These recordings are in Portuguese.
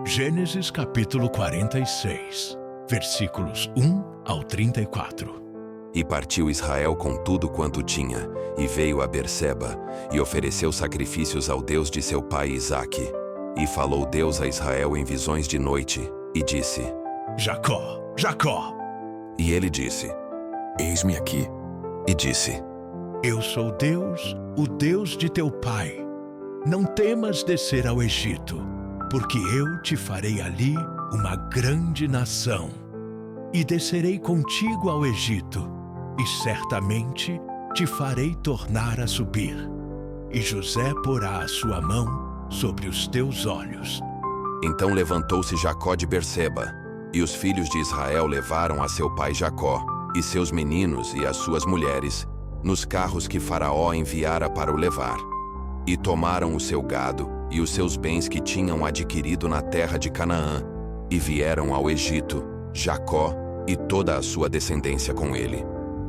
Gênesis capítulo 46, versículos 1 ao 34. E partiu Israel com tudo quanto tinha, e veio a Berseba, e ofereceu sacrifícios ao Deus de seu pai Isaque. E falou Deus a Israel em visões de noite, e disse: Jacó, Jacó. E ele disse: Eis-me aqui. E disse: Eu sou Deus, o Deus de teu pai. Não temas descer ao Egito, porque eu te farei ali uma grande nação. E descerei contigo ao Egito, e certamente te farei tornar a subir. E José porá a sua mão sobre os teus olhos. Então levantou-se Jacó de Berseba, e os filhos de Israel levaram a seu pai Jacó, e seus meninos e as suas mulheres, nos carros que Faraó enviara para o levar. E tomaram o seu gado e os seus bens que tinham adquirido na terra de Canaã, e vieram ao Egito, Jacó e toda a sua descendência com ele,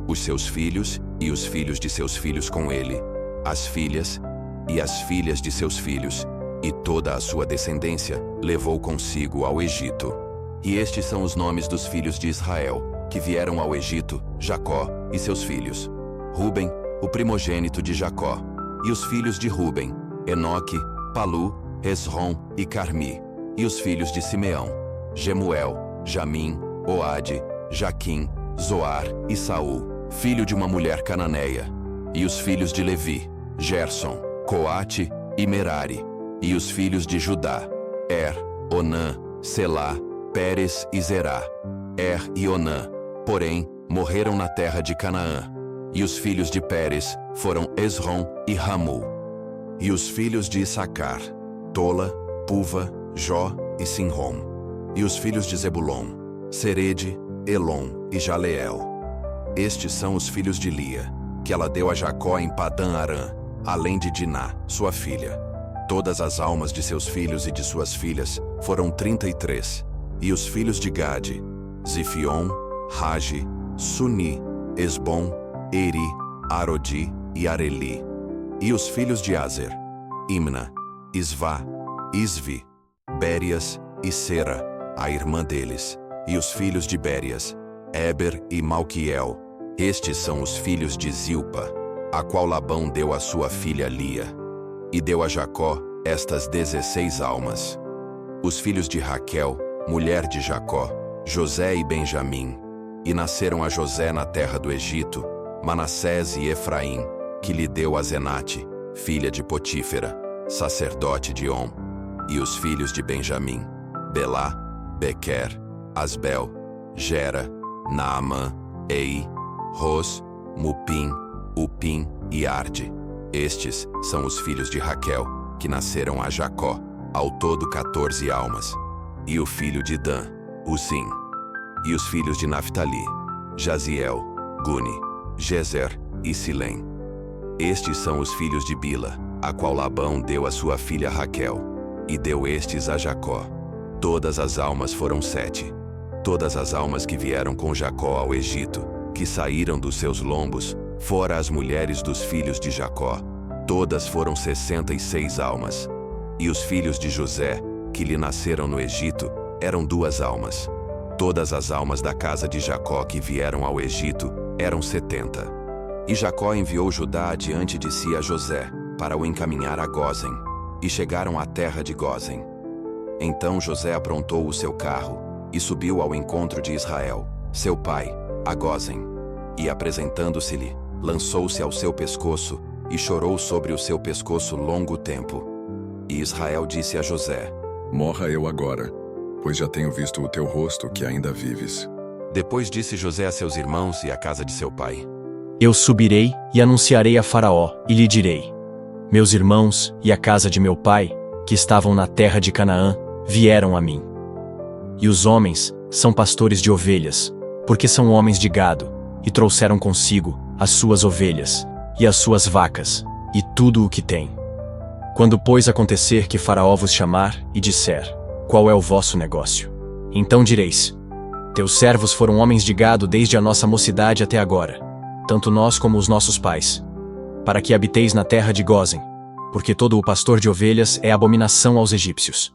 os seus filhos e os filhos de seus filhos com ele, as filhas e as filhas de seus filhos, e toda a sua descendência levou consigo ao Egito. E estes são os nomes dos filhos de Israel, que vieram ao Egito, Jacó e seus filhos: Ruben, o primogênito de Jacó, e os filhos de Ruben, Enoque, Palu, Hesrom e Carmi, e os filhos de Simeão, Gemuel, Jamim, Oade, Jaquim, Zoar e Saul, filho de uma mulher cananeia, e os filhos de Levi, Gerson, Coate e Merari, e os filhos de Judá, Onã, Selá, Pérez e Zerá. E Onã, porém, morreram na terra de Canaã, e os filhos de Pérez foram Esrom e Ramul. E os filhos de Issacar, Tola, Puva, Jó e Sinrom. E os filhos de Zebulon, Serede, Elon e Jaleel. Estes são os filhos de Lia, que ela deu a Jacó em Padã-Arã, além de Diná, sua filha. Todas as almas de seus filhos e de suas filhas foram 33. E os filhos de Gade, Zifion, Rage, Suni, Esbom, Eri, Arodi e Areli. E os filhos de Azer, Imna, Isvá, Isvi, Bérias e Sera, a irmã deles. E os filhos de Bérias, Eber e Malquiel. Estes são os filhos de Zilpa, a qual Labão deu a sua filha Lia. E deu a Jacó estas 16 almas. Os filhos de Raquel, mulher de Jacó, José e Benjamim. E nasceram a José na terra do Egito, Manassés e Efraim, que lhe deu a Zenate, filha de Potífera, sacerdote de On. E os filhos de Benjamim, Belá, Bequer, Asbel, Gera, Naamã, Ei, Ros, Mupim, Upim e Arde. Estes são os filhos de Raquel, que nasceram a Jacó, ao todo 14 almas. E o filho de Dan, Uzim. E os filhos de Naphtali, Jaziel, Guni, Jezer e Silém. Estes são os filhos de Bila, a qual Labão deu a sua filha Raquel, e deu estes a Jacó. Todas as almas foram 7. Todas as almas que vieram com Jacó ao Egito, que saíram dos seus lombos, fora as mulheres dos filhos de Jacó, todas foram 66 almas. E os filhos de José, que lhe nasceram no Egito, eram 2 almas. Todas as almas da casa de Jacó que vieram ao Egito eram 70. E Jacó enviou Judá adiante de si a José, para o encaminhar a Gósen, e chegaram à terra de Gósen. Então José aprontou o seu carro, e subiu ao encontro de Israel, seu pai, a Gósen. E apresentando-se-lhe, lançou-se ao seu pescoço, e chorou sobre o seu pescoço longo tempo. E Israel disse a José: Morra eu agora, pois já tenho visto o teu rosto que ainda vives. Depois disse José a seus irmãos e à casa de seu pai: Eu subirei e anunciarei a Faraó, e lhe direi: Meus irmãos e a casa de meu pai, que estavam na terra de Canaã, vieram a mim. E os homens são pastores de ovelhas, porque são homens de gado, e trouxeram consigo as suas ovelhas, e as suas vacas, e tudo o que têm. Quando, pois, acontecer que Faraó vos chamar e disser: Qual é o vosso negócio? Então direis: Teus servos foram homens de gado desde a nossa mocidade até agora, tanto nós como os nossos pais, para que habiteis na terra de Gósen, porque todo o pastor de ovelhas é abominação aos egípcios.